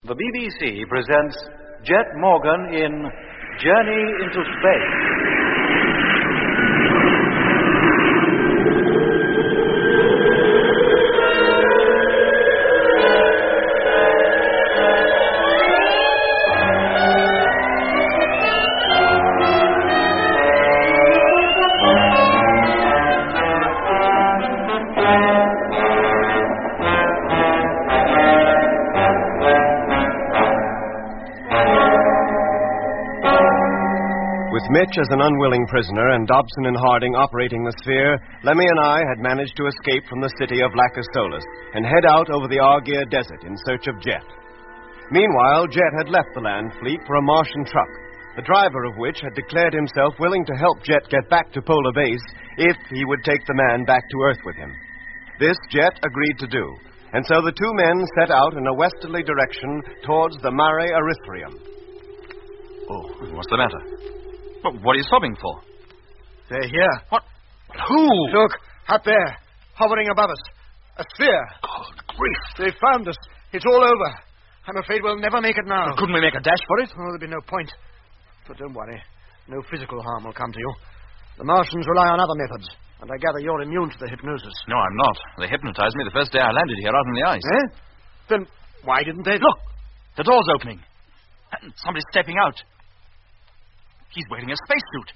The BBC presents Jet Morgan in Journey into Space. With Mitch as an unwilling prisoner and Dobson and Harding operating the sphere, Lemmy and I had managed to escape from the city of Lacastolas and head out over the Argier Desert in search of Jet. Meanwhile, Jet had left the land fleet for a Martian truck, the driver of which had declared himself willing to help Jet get back to Polar Base if he would take the man back to Earth with him. This Jet agreed to do, and so the two men set out in a westerly direction towards the Mare Erythraeum. Oh, what's the matter? What are you sobbing for? They're here. What? Who? Look, up there, hovering above us. A sphere. Good grief. They found us. It's all over. I'm afraid we'll never make it now. Couldn't we make a dash for it? Oh, there'll be no point. But don't worry. No physical harm will come to you. The Martians rely on other methods, and I gather you're immune to the hypnosis. No, I'm not. They hypnotized me the first day I landed here out on the ice. Eh? Then why didn't they... Look! The door's opening. And somebody's stepping out. He's wearing a spacesuit.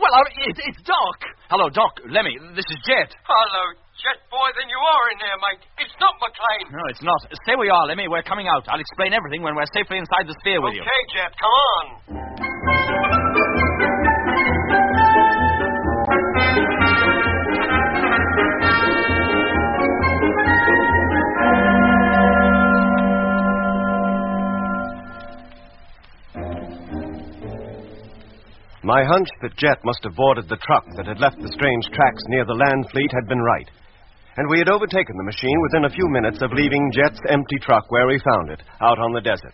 Well, it's Doc. Hello, Doc. Lemmy, this is Jet. Hello, Jet boy. Then you are in there, mate. It's not McLean. No, it's not. Stay where you are, Lemmy. We're coming out. I'll explain everything when we're safely inside the sphere with you. Okay, Jet, come on. My hunch that Jet must have boarded the truck that had left the strange tracks near the land fleet had been right. And we had overtaken the machine within a few minutes of leaving Jet's empty truck where we found it, out on the desert.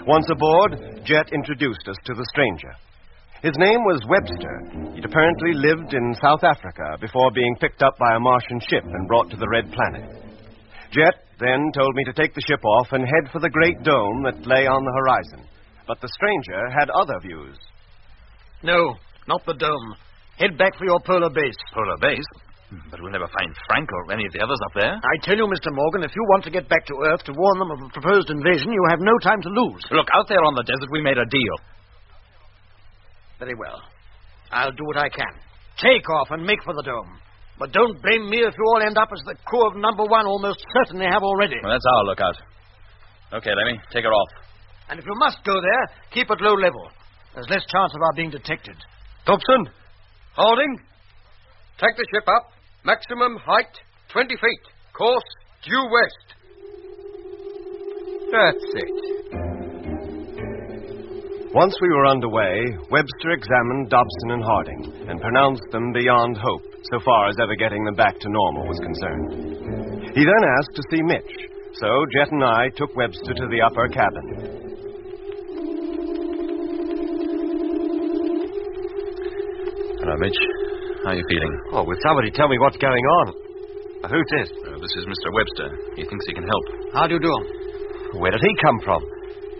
Once aboard, Jet introduced us to the stranger. His name was Webster. He'd apparently lived in South Africa before being picked up by a Martian ship and brought to the Red Planet. Jet then told me to take the ship off and head for the great dome that lay on the horizon. But the stranger had other views. No, not the dome. Head back for your polar base. Polar Base? But we'll never find Frank or any of the others up there. I tell you, Mr. Morgan, if you want to get back to Earth to warn them of a proposed invasion, you have no time to lose. Look, out there on the desert, we made a deal. Very well. I'll do what I can. Take off and make for the dome. But don't blame me if you all end up as the crew of number one almost certainly have already. Well, that's our lookout. Okay, Lemmy, take her off. And if you must go there, keep at low level. There's less chance of our being detected. Dobson, Harding, take the ship up. Maximum height, 20 feet. Course, due west. That's it. Once we were underway, Webster examined Dobson and Harding and pronounced them beyond hope, so far as ever getting them back to normal was concerned. He then asked to see Mitch, so Jet and I took Webster to the upper cabin. Hello, Mitch. How are you feeling? Oh, will somebody tell me what's going on? Who's this? This is Mr. Webster. He thinks he can help. How do you do? Where did he come from?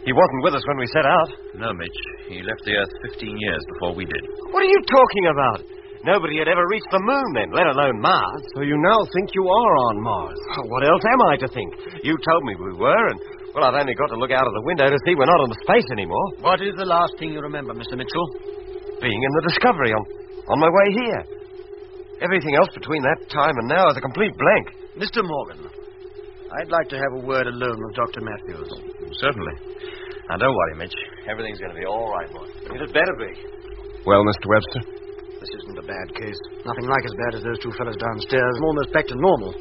He wasn't with us when we set out. No, Mitch. He left the Earth 15 years before we did. What are you talking about? Nobody had ever reached the moon then, let alone Mars. So you now think you are on Mars? Oh, what else am I to think? You told me we were, and, well, I've only got to look out of the window to see we're not on space anymore. What is the last thing you remember, Mr. Mitchell? Being in the Discovery on my way here. Everything else between that time and now is a complete blank. Mr. Morgan, I'd like to have a word alone with Dr. Matthews. Certainly. Now, don't worry, Mitch. Everything's going to be all right, boy. It had better be. Well, Mr. Webster? This isn't a bad case. Nothing like as bad as those two fellas downstairs. I'm almost back to normal.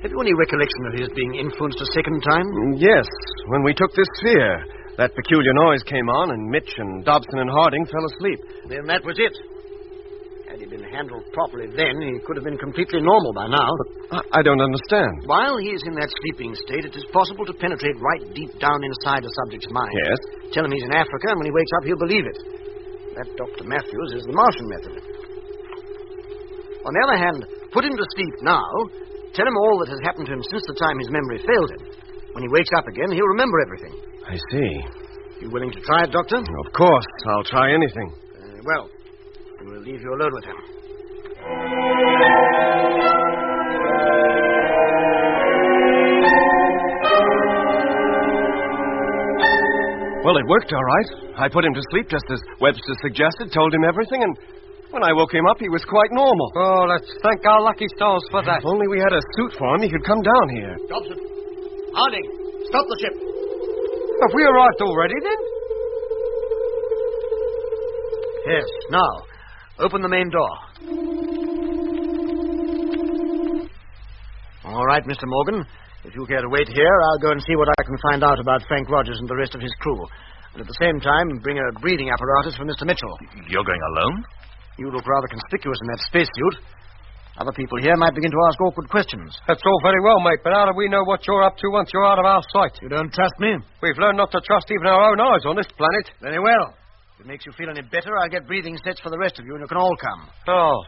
Have you any recollection of his being influenced a second time? Yes. When we took this sphere, that peculiar noise came on, and Mitch and Dobson and Harding fell asleep. Then that was it. Had he been handled properly then, he could have been completely normal by now. But I don't understand. While he is in that sleeping state, it is possible to penetrate right deep down inside a subject's mind. Yes? Tell him he's in Africa, and when he wakes up, he'll believe it. That Dr. Matthews is the Martian method. On the other hand, put him to sleep now, tell him all that has happened to him since the time his memory failed him, When he wakes up again, he'll remember everything. I see. You willing to try it, Doctor? Of course. I'll try anything. Well, we'll leave you alone with him. Well, it worked all right. I put him to sleep just as Webster suggested, told him everything, and when I woke him up, he was quite normal. Oh, let's thank our lucky stars for that. If only we had a suit for him, he could come down here. Dobson! Harding! Stop the ship! Have we arrived already, then? Yes, now, open the main door. All right, Mr. Morgan. If you care to wait here, I'll go and see what I can find out about Frank Rogers and the rest of his crew. And at the same time, bring a breathing apparatus for Mr. Mitchell. You're going alone? You look rather conspicuous in that spacesuit. Other people here might begin to ask awkward questions. That's all very well, mate, but how do we know what you're up to once you're out of our sight? You don't trust me? We've learned not to trust even our own eyes on this planet. Very well. If it makes you feel any better, I'll get breathing sets for the rest of you, and you can all come. Oh.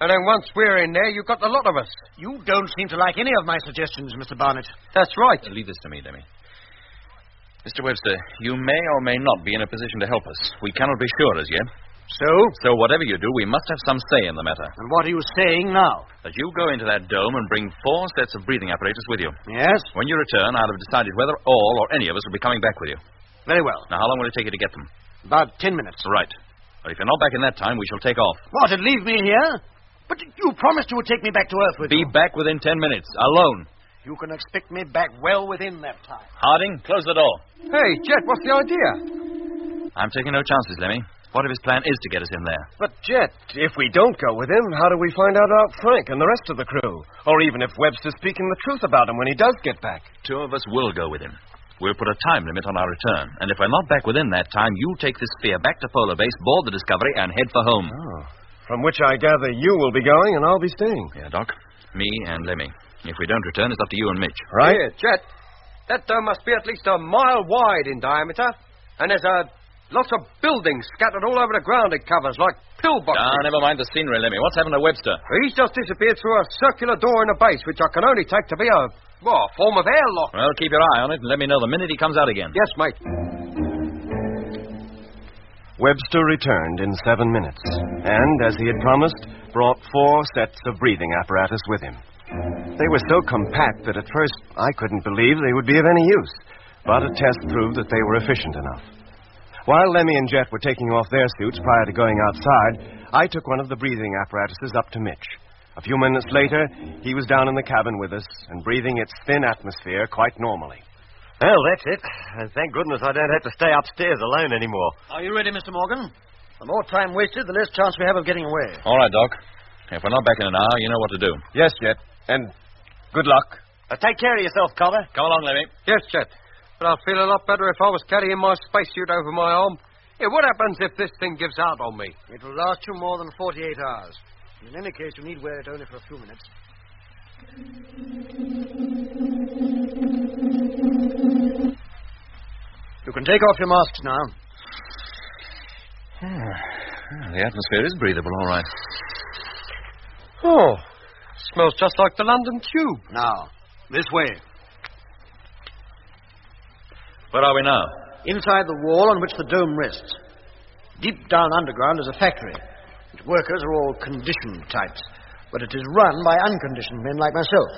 And then once we're in there, you've got the lot of us. You don't seem to like any of my suggestions, Mr. Barnett. That's right. Leave this to me, Lemmy. Mr. Webster, you may or may not be in a position to help us. We cannot be sure as yet. So whatever you do, we must have some say in the matter. And what are you saying now? That you go into that dome and bring 4 sets of breathing apparatus with you. Yes? When you return, I'll have decided whether all or any of us will be coming back with you. Very well. Now, how long will it take you to get them? About 10 minutes. Right. But if you're not back in that time, we shall take off. What, and leave me here? But you promised you would take me back to Earth with you. Be back within 10 minutes, alone. You can expect me back well within that time. Harding, close the door. Hey, Jet, what's the idea? I'm taking no chances, Lemmy. What if his plan is to get us in there? But, Jet, if we don't go with him, how do we find out about Frank and the rest of the crew? Or even if Webster's speaking the truth about him when he does get back? 2 of us will go with him. We'll put a time limit on our return. And if we're not back within that time, you take this sphere back to Polar Base, board the Discovery, and head for home. Oh. From which I gather you will be going and I'll be staying. Yeah, Doc. Me and Lemmy. If we don't return, it's up to you and Mitch. Right? Here, Jet. That dome must be at least a mile wide in diameter. And there's lots of buildings scattered all over the ground it covers, like pillboxes. Ah, never mind the scenery, Lemmy. What's happened to Webster? He's just disappeared through a circular door in the base, which I can only take to be a form of airlock. Well, keep your eye on it and let me know the minute he comes out again. Yes, mate. Webster returned in 7 minutes, and, as he had promised, brought 4 sets of breathing apparatus with him. They were so compact that at first I couldn't believe they would be of any use, but a test proved that they were efficient enough. While Lemmy and Jet were taking off their suits prior to going outside, I took one of the breathing apparatuses up to Mitch. A few minutes later, he was down in the cabin with us and breathing its thin atmosphere quite normally. Well, that's it. And thank goodness I don't have to stay upstairs alone anymore. Are you ready, Mr. Morgan? The more time wasted, the less chance we have of getting away. All right, Doc. If we're not back in an hour, you know what to do. Yes, Jet, and good luck. Take care of yourself, Cover. Come along, Lemmy. Yes, Jet. But I'd feel a lot better if I was carrying my spacesuit over my arm. Yeah, what happens if this thing gives out on me? It will last you more than 48 hours. In any case, you need wear it only for a few minutes. You can take off your masks now. The atmosphere is breathable, all right. Oh, smells just like the London Tube. Now, this way. Where are we now? Inside the wall on which the dome rests. Deep down underground is a factory. Its workers are all conditioned types, but it is run by unconditioned men like myself,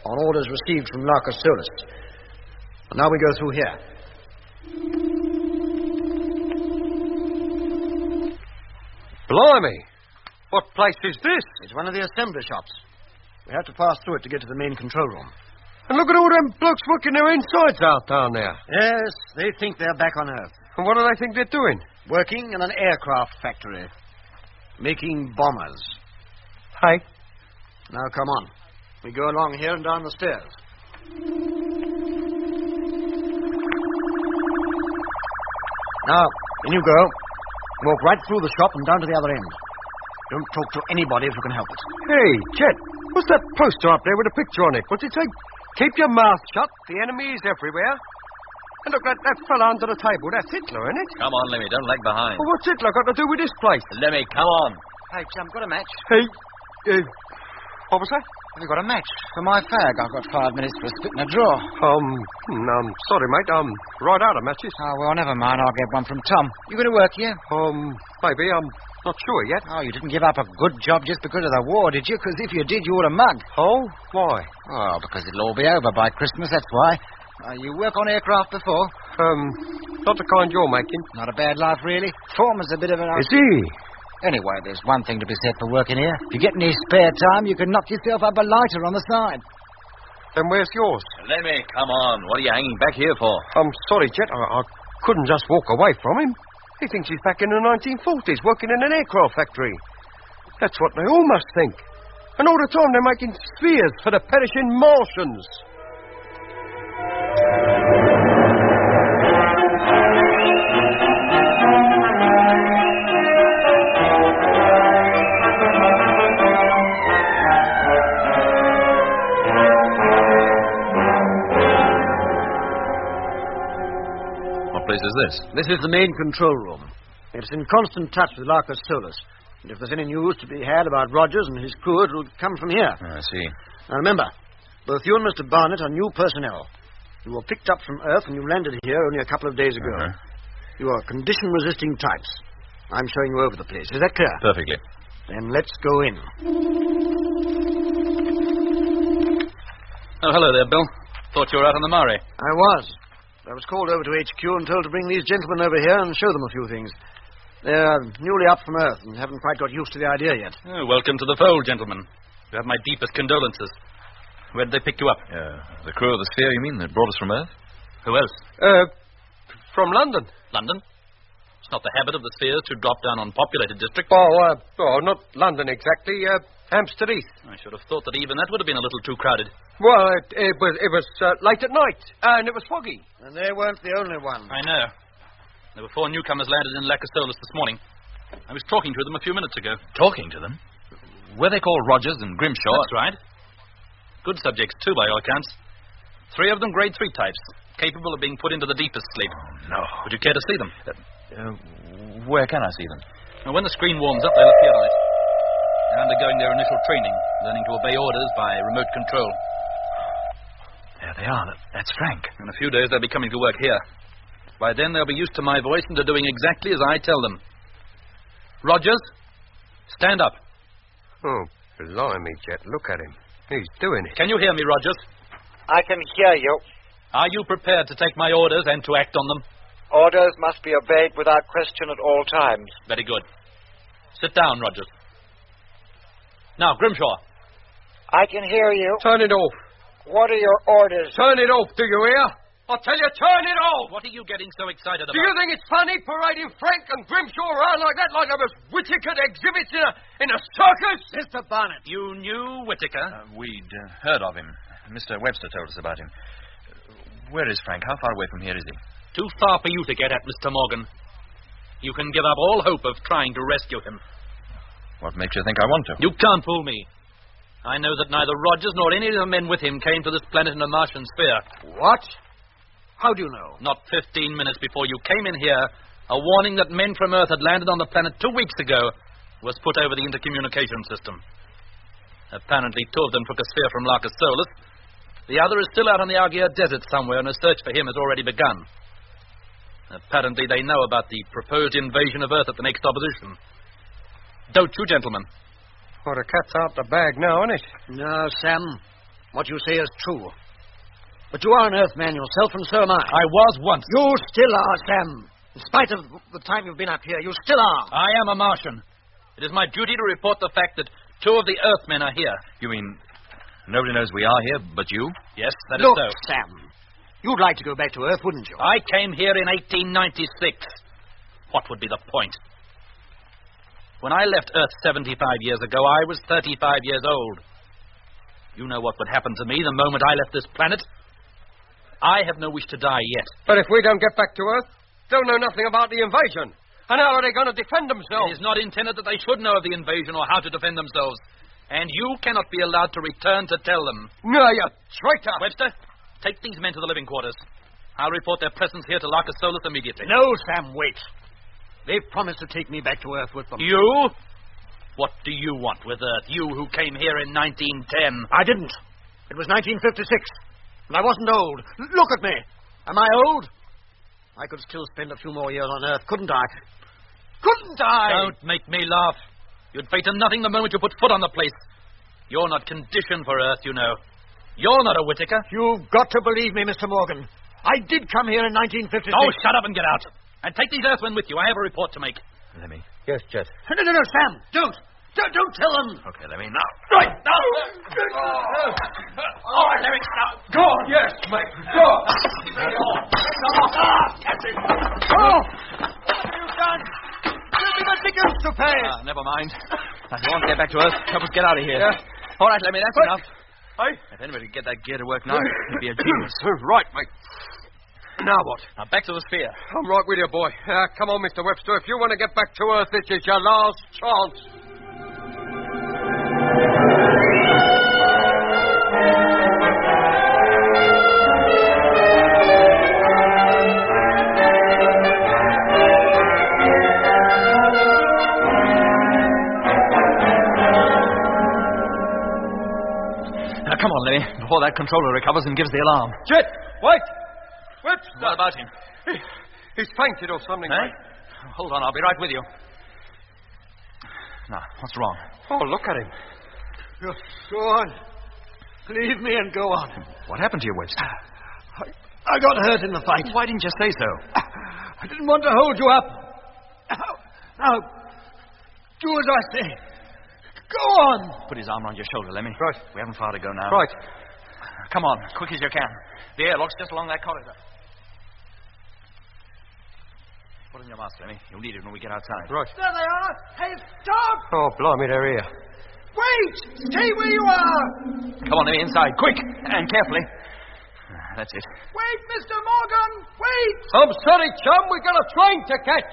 on orders received from Larcus Solus. And now we go through here. Blimey! What place is this? It's one of the assembly shops. We have to pass through it to get to the main control room. And look at all them blokes working their insides out down there. Yes, they think they're back on Earth. And what do they think they're doing? Working in an aircraft factory. Making bombers. Hey? Now, come on. We go along here and down the stairs. Now, in you go. Walk right through the shop and down to the other end. Don't talk to anybody if you can help it. Hey, Jet, what's that poster up there with a picture on it? What's it say? Keep your mouth shut. The enemy is everywhere. And look, that fella under the table, that's Hitler, isn't it? Come on, Lemmy, don't lag behind. Well, what's Hitler got to do with this place? Lemmy, come on. Hey, Chum, got a match? Hey, what was that? Have you got a match for my fag? I've got 5 minutes for a spit in a drawer. Sorry, mate. Right out of matches. Oh, well, never mind. I'll get one from Tom. You going to work here? Maybe. I'm not sure yet. Oh, you didn't give up a good job just because of the war, did you? Because if you did, you would have mugged. Oh? Why? Oh, because it'll all be over by Christmas, that's why. You work on aircraft before? Not the kind you're making. Not a bad life, really. Foreman's a bit of an... Is he? Anyway, there's one thing to be said for working here. If you get any spare time, you can knock yourself up a lighter on the side. Then where's yours? Lemmy, come on. What are you hanging back here for? I'm sorry, Jet. I couldn't just walk away from him. He thinks he's back in the 1940s, working in an aircraft factory. That's what they all must think. And all the time they're making spheres for the perishing Martians. What place is this? This is the main control room. It's in constant touch with Larcus Solus. And if there's any news to be had about Rogers and his crew, it will come from here. I see. Now remember, both you and Mr. Barnett are new personnel. You were picked up from Earth when you landed here only a couple of days ago. Uh-huh. You are condition-resisting types. I'm showing you over the place. Is that clear? Perfectly. Then let's go in. Oh, hello there, Bill. Thought you were out on the Murray. I was. I was called over to HQ and told to bring these gentlemen over here and show them a few things. They're newly up from Earth and haven't quite got used to the idea yet. Oh, welcome to the fold, gentlemen. You have my deepest condolences. Where did they pick you up? The crew of the Sphere, you mean, that brought us from Earth? Who else? From London. London? It's not the habit of the Spheres to drop down on populated districts. Not London exactly. Hampstead Heath. I should have thought that even that would have been a little too crowded. Well, it was late at night, and it was foggy. And they weren't the only ones. I know. There were 4 newcomers landed in Lacastolas this morning. I was talking to them a few minutes ago. Talking to them? Were they called Rogers and Grimshaw? That's right. Good subjects, too, by all accounts. 3 of them grade 3 types, capable of being put into the deepest sleep. Oh, no. Would you care to see them? Where can I see them? Now, when the screen warms up, they'll appear on it. They're undergoing their initial training, learning to obey orders by remote control. There they are. That's Frank. In a few days, they'll be coming to work here. By then, they'll be used to my voice and to doing exactly as I tell them. Rogers, stand up. Oh, blimey, Jet. Look at him. He's doing it. Can you hear me, Rogers? I can hear you. Are you prepared to take my orders and to act on them? Orders must be obeyed without question at all times. Very good. Sit down, Rogers. Now, Grimshaw. I can hear you. Turn it off. What are your orders? Turn it off, do you hear? I tell you, turn it off! What are you getting so excited about? Do you think it's funny parading Frank and Grimshaw around like that, like there was Whittaker exhibits in a circus? Mr. Barnett. You knew Whittaker? We'd heard of him. Mr. Webster told us about him. Where is Frank? How far away from here is he? Too far for you to get at, Mr. Morgan. You can give up all hope of trying to rescue him. What makes you think I want to? You can't fool me. I know that neither Rogers nor any of the men with him came to this planet in a Martian sphere. What? How do you know? Not 15 minutes before you came in here, a warning that men from Earth had landed on the planet 2 weeks ago was put over the intercommunication system. Apparently 2 of them took a sphere from Larcus Solus. The other is still out on the Argia Desert somewhere, and a search for him has already begun. Apparently they know about the proposed invasion of Earth at the next opposition. Don't you, gentlemen? Well, the cat's out the bag now, isn't it? No, Sam. What you say is true. But you are an Earthman yourself, and so am I. I was once. You still are, Sam. In spite of the time you've been up here, you still are. I am a Martian. It is my duty to report the fact that 2 of the Earthmen are here. You mean nobody knows we are here but you? Yes, that Look, is so. Sam, you'd like to go back to Earth, wouldn't you? I came here in 1896. What would be the point? When I left Earth 75 years ago, I was 35 years old. You know what would happen to me the moment I left this planet. I have no wish to die yet. But if we don't get back to Earth, they'll know nothing about the invasion. And how are they going to defend themselves? It is not intended that they should know of the invasion or how to defend themselves. And you cannot be allowed to return to tell them. No, you traitor! Webster, take these men to the living quarters. I'll report their presence here to Larcus Solus immediately. No, Sam, wait. They've promised to take me back to Earth with them. You? What do you want with Earth? You who came here in 1910. I didn't. It was 1956, and I wasn't old. Look at me. Am I old? I could still spend a few more years on Earth, couldn't I? Couldn't I? Don't make me laugh. You'd fade to nothing the moment you put foot on the place. You're not conditioned for Earth, you know. You're not a Whittaker. You've got to believe me, Mr. Morgan. I did come here in 1956. Oh, shut up and get out. And take these Earthmen with you. I have a report to make. Lemmy. Yes, Jet. No, Sam. Don't tell them. Okay, Lemmy, now. Right, now. All right, Lemmy, now. Go on, yes, mate. Go on. That's it. Oh, what have you done? There'll be the tickets to pay. Never mind. I won't get back to Earth. Help us get out of here. Yeah. All right, Lemmy, that's enough. Hey? If anybody could get that gear to work now, it'd be a genius. Right, mate. Now what? Now, back to the sphere. I'm right with you, boy. Come on, Mr. Webster. If you want to get back to Earth, this is your last chance. Now, come on, Lemmy, before that controller recovers and gives the alarm. Jet, wait! Webster! What about him? He's fainted or something, Eh? mate. Hold on, I'll be right with you. Now, what's wrong? Oh, look at him. Go on. Leave me and go on. What happened to you, Webster? I got hurt in the fight. Why didn't you say so? I didn't want to hold you up. Now, do as I say. Go on. Put his arm around your shoulder, Lemmy. Right. We haven't far to go now. Right. Come on, quick as you can. The airlock's just along that corridor. Put on your mask, Lemmy. You'll need it when we get outside. Right. There they are. Hey, stop. Oh, blimey, they're here. Wait. Stay where you are. Come on, Lemmy, inside. Quick! And carefully. That's it. Wait, Mr. Morgan. Wait. I'm sorry, chum. We got a train to catch.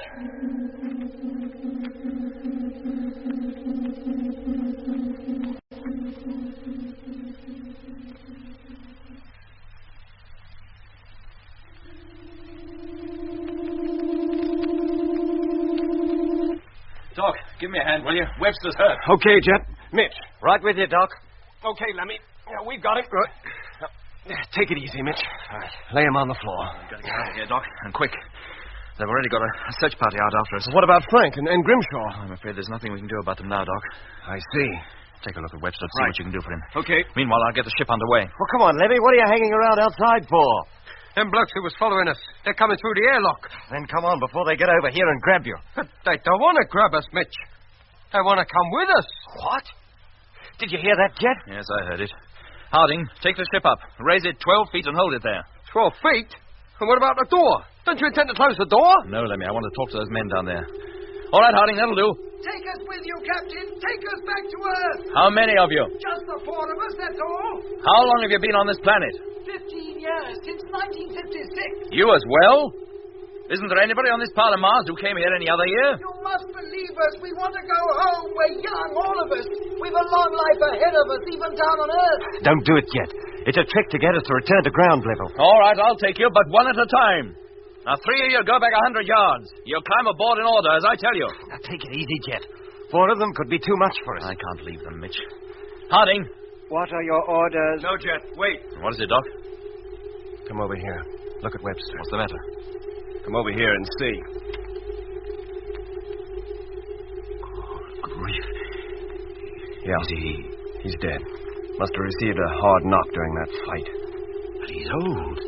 Doc, give me a hand, will you? Webster's hurt. Okay, Jet. Mitch. Right with you, Doc. Okay, Lemmy. We've got him. Right. Take it easy, Mitch. All right. Lay him on the floor. We've got to get out of here, Doc, and quick. They've already got a search party out after us. What about Frank and Grimshaw? I'm afraid there's nothing we can do about them now, Doc. I see. Take a look at Webster, see what you can do for him. Okay. Meanwhile, I'll get the ship underway. Well, come on, Lemmy. What are you hanging around outside for? Them blokes who was following us, they're coming through the airlock. Then come on before they get over here and grab you. But they don't want to grab us, Mitch. They want to come with us. What? Did you hear that, Jet? Yes, I heard it. Harding, take the ship up. Raise it 12 feet and hold it there. 12 feet? And what about the door? Don't you intend to close the door? No, Lemmy, I want to talk to those men down there. All right, Harding, that'll do. Take us with you, Captain. Take us back to Earth. How many of you? Just the four of us, that's all. How long have you been on this planet? 15 years, since 1956. You as well? Isn't there anybody on this part of Mars who came here any other year? You must believe us. We want to go home. We're young, all of us. We've a long life ahead of us, even down on Earth. Don't do it yet. It's a trick to get us to return to ground level. All right, I'll take you, but one at a time. Now, 3 of you go back 100 yards. You'll climb aboard in order, as I tell you. Now, take it easy, Jet. 4 of them could be too much for us. I can't leave them, Mitch. Harding. What are your orders? No, Jet. Wait. What is it, Doc? Come over here. Look at Webster. What's the matter? Come over here and see. Good grief. Yeah. He's dead. Must have received a hard knock during that fight. But he's old.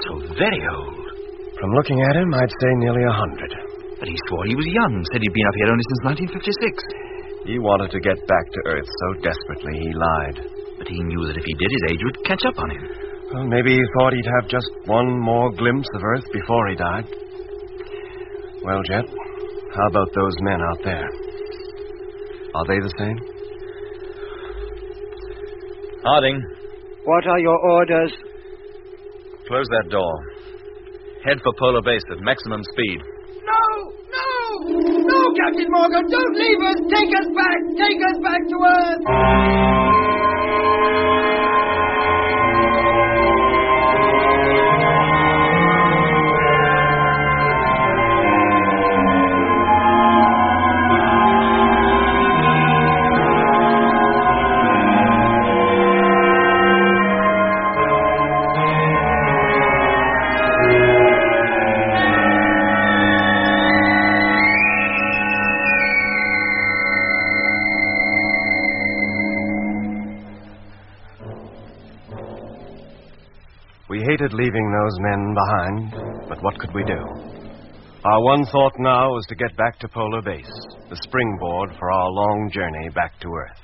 So very old. From looking at him, I'd say nearly 100. But he swore he was young. Said he'd been up here only since 1956. He wanted to get back to Earth so desperately he lied. But he knew that if he did, his age would catch up on him. Well, maybe he thought he'd have just one more glimpse of Earth before he died. Well, Jet, how about those men out there? Are they the same? Harding. What are your orders? Close that door. Head for polar base at maximum speed. No, Captain Morgan, don't leave us. Take us back to Earth. We hated leaving those men behind, but what could we do? Our one thought now was to get back to Polar Base, the springboard for our long journey back to Earth.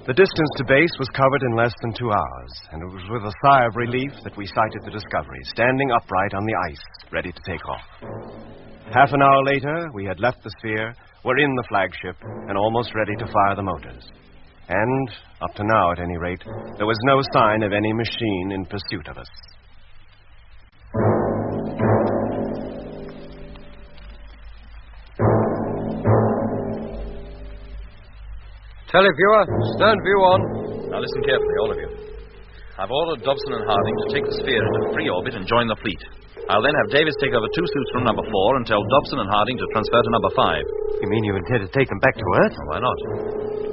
The distance to base was covered in less than 2 hours, and it was with a sigh of relief that we sighted the Discovery, standing upright on the ice, ready to take off. Half an hour later, we had left the sphere, were in the flagship, and almost ready to fire the motors. And, up to now at any rate, there was no sign of any machine in pursuit of us. Televiewer, stern view on. Now listen carefully, all of you. I've ordered Dobson and Harding to take the sphere into free orbit and join the fleet. I'll then have Davis take over 2 suits from number 4 and tell Dobson and Harding to transfer to number 5. You mean you intend to take them back to Earth? Well, why not?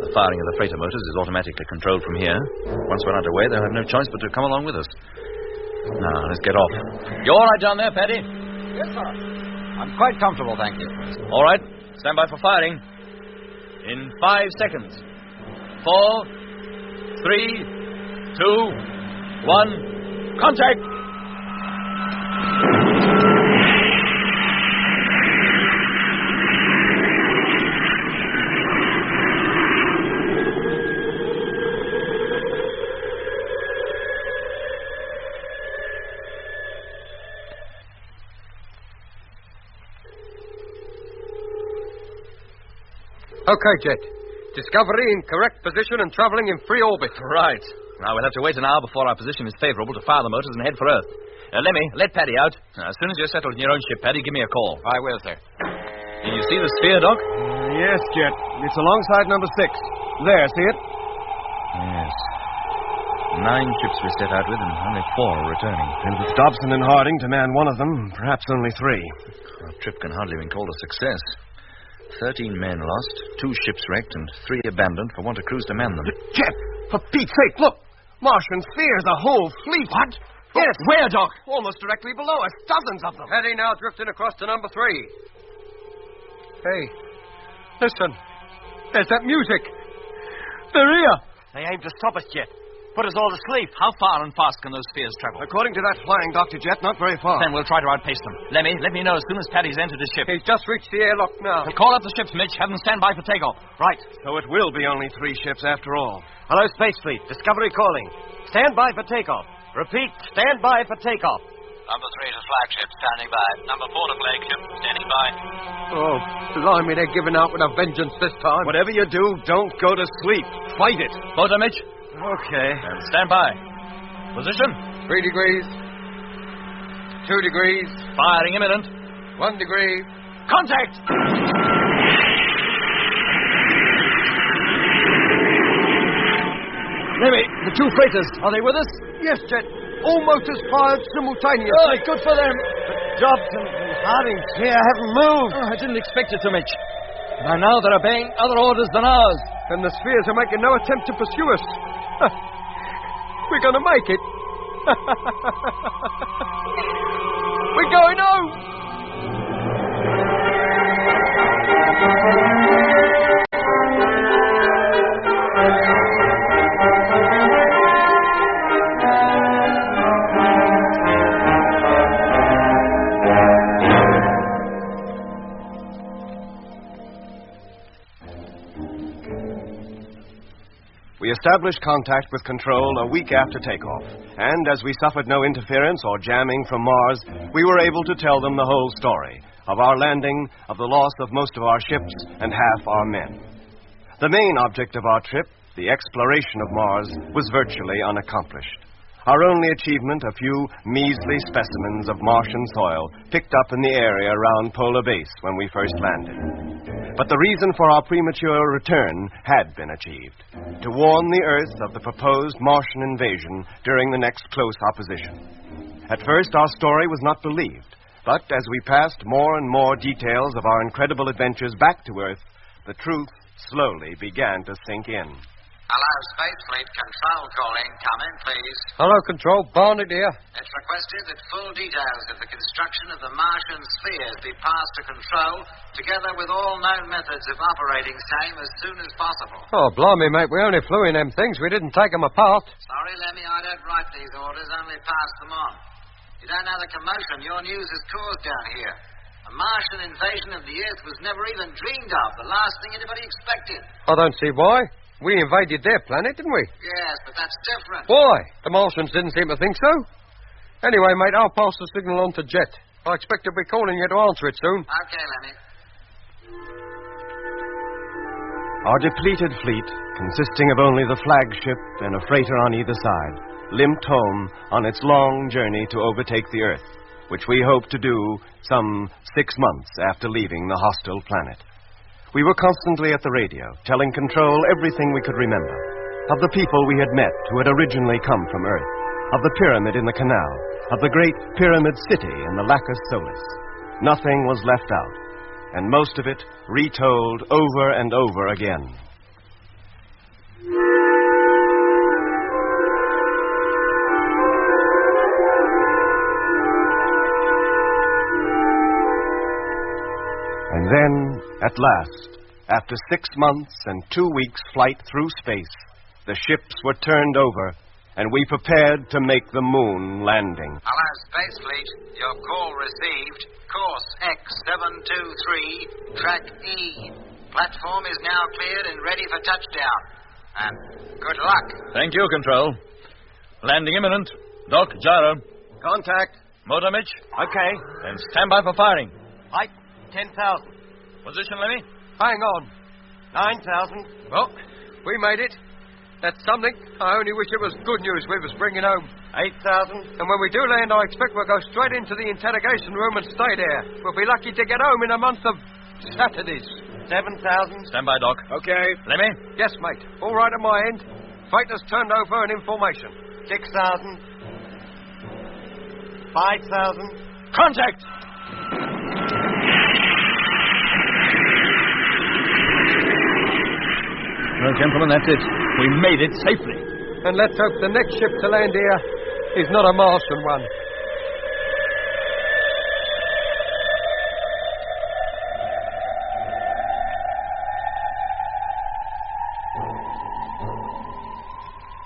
The firing of the freighter motors is automatically controlled from here. Once we're underway, they'll have no choice but to come along with us. Now, let's get off. You all right down there, Paddy? Yes, sir. I'm quite comfortable, thank you. All right. Stand by for firing. In 5 seconds. 4, 3, 2, 1. Contact! Okay, Jet. Discovery in correct position and traveling in free orbit. Right. Now, we'll have to wait an hour before our position is favorable to fire the motors and head for Earth. Lemmy, let Paddy out. As soon as you're settled in your own ship, Paddy, give me a call. I will, sir. Can you see the sphere, Doc? Yes, Jet. It's alongside number 6. There, see it? Yes. 9 ships we set out with, and only 4 are returning. And with Dobson and Harding to man one of them, perhaps only 3. Our trip can hardly have been called a success. 13 men lost, 2 ships wrecked, and 3 abandoned for want of crews to man them. Jet, for Pete's sake, look! Martian spheres, a whole fleet. What? Yes. Where, Doc? Almost directly below us. Dozens of them. Paddy now drifting across to number 3. Hey, listen. There's that music. They're here. They aim to stop us, Jet. Put us all to sleep. How far and fast can those spheres travel? According to that flying Dr. Jet, not very far. Then we'll try to outpace them. Lemmy, let me know as soon as Paddy's entered his ship. He's just reached the airlock now. Call up the ships, Mitch. Have them stand by for takeoff. Right. So it will be only 3 ships after all. Hello, Space Fleet. Discovery calling. Stand by for takeoff. Repeat, stand by for takeoff. Number 3 is a flagship, standing by. Number 4 to flagship, standing by. Oh, blimey, they're giving out with a vengeance this time. Whatever you do, don't go to sleep. Fight it. Photo, Mitch. Okay. And stand by. Position. 3 degrees. 2 degrees. Firing imminent. 1 degree. Contact! Lemmy, the 2 freighters, are they with us? Yes, Jet. All motors fired simultaneously. Oh, good for them. But Dobson and Harding here haven't moved. I didn't expect it to, Mitch. By now they're obeying other orders than ours. And the spheres are making no attempt to pursue us. We're going to make it. We're going home. We established contact with Control a week after takeoff, and as we suffered no interference or jamming from Mars, we were able to tell them the whole story of our landing, of the loss of most of our ships and half our men. The main object of our trip, the exploration of Mars, was virtually unaccomplished. Our only achievement, a few measly specimens of Martian soil picked up in the area around Polar Base when we first landed. But the reason for our premature return had been achieved: to warn the Earth of the proposed Martian invasion during the next close opposition. At first, our story was not believed, but as we passed more and more details of our incredible adventures back to Earth, the truth slowly began to sink in. Hello, Space Fleet. Control calling. Come in, please. Hello, Control. Barnett here. It's requested that full details of the construction of the Martian spheres be passed to Control, together with all known methods of operating same as soon as possible. Oh, blimey, mate. We only flew in them things. We didn't take them apart. Sorry, Lemmy, I don't write these orders, only pass them on. You don't know the commotion your news has caused down here. A Martian invasion of the Earth was never even dreamed of, the last thing anybody expected. I don't see why. We invaded their planet, didn't we? Yes, but that's different. Why? The Martians didn't seem to think so. Anyway, mate, I'll pass the signal on to Jet. I expect he'll be calling you to answer it soon. Okay, Lemmy. Our depleted fleet, consisting of only the flagship and a freighter on either side, limped home on its long journey to overtake the Earth, which we hoped to do some 6 months after leaving the hostile planet. We were constantly at the radio, telling Control everything we could remember, of the people we had met who had originally come from Earth, of the pyramid in the canal, of the great pyramid city in the Lacus Solis. Nothing was left out, and most of it retold over and over again. And then, at last, after 6 months and 2 weeks' flight through space, the ships were turned over, and we prepared to make the moon landing. Hello, Space Fleet. Your call received. Course X723, track E. Platform is now cleared and ready for touchdown. And good luck. Thank you, Control. Landing imminent. Doc, gyro. Contact. Motor, Mitch. Okay. And stand by for firing. Height, 10,000. Position, Lemmy. Hang on. 9,000. Well, we made it. That's something. I only wish it was good news we was bringing home. 8,000. And when we do land, I expect we'll go straight into the interrogation room and stay there. We'll be lucky to get home in a month of Saturdays. 7,000. Stand by, Doc. Okay. Lemmy. Yes, mate. All right on my end. Fighters turned over an information. 6,000. 5,000. Contact! Well, gentlemen, that's it. We made it safely. And let's hope the next ship to land here is not a Martian one.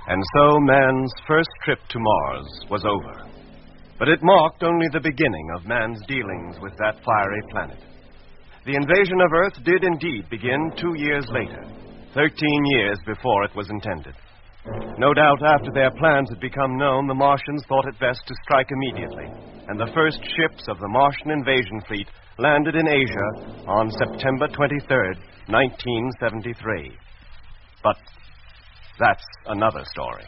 And so man's first trip to Mars was over. But it marked only the beginning of man's dealings with that fiery planet. The invasion of Earth did indeed begin 2 years later, 13 years before it was intended. No doubt after their plans had become known, the Martians thought it best to strike immediately, and the first ships of the Martian invasion fleet landed in Asia on September 23rd, 1973. But that's another story.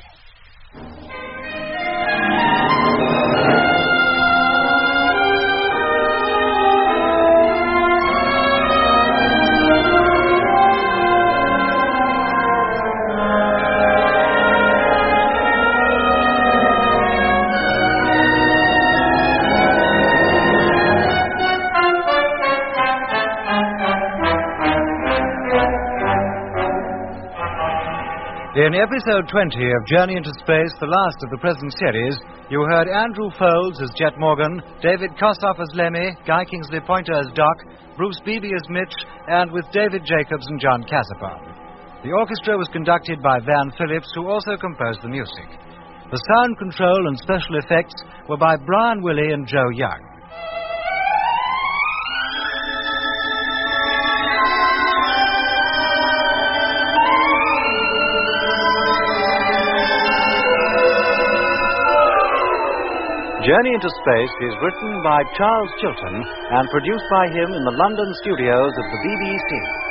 In episode 20 of Journey into Space, the last of the present series, you heard Andrew Foulds as Jet Morgan, David Kossoff as Lemmy, Guy Kingsley Pointer as Doc, Bruce Beebe as Mitch, and with David Jacobs and John Cassapon. The orchestra was conducted by Van Phillips, who also composed the music. The sound control and special effects were by Brian Willey and Joe Young. Journey into Space is written by Charles Chilton and produced by him in the London studios of the BBC.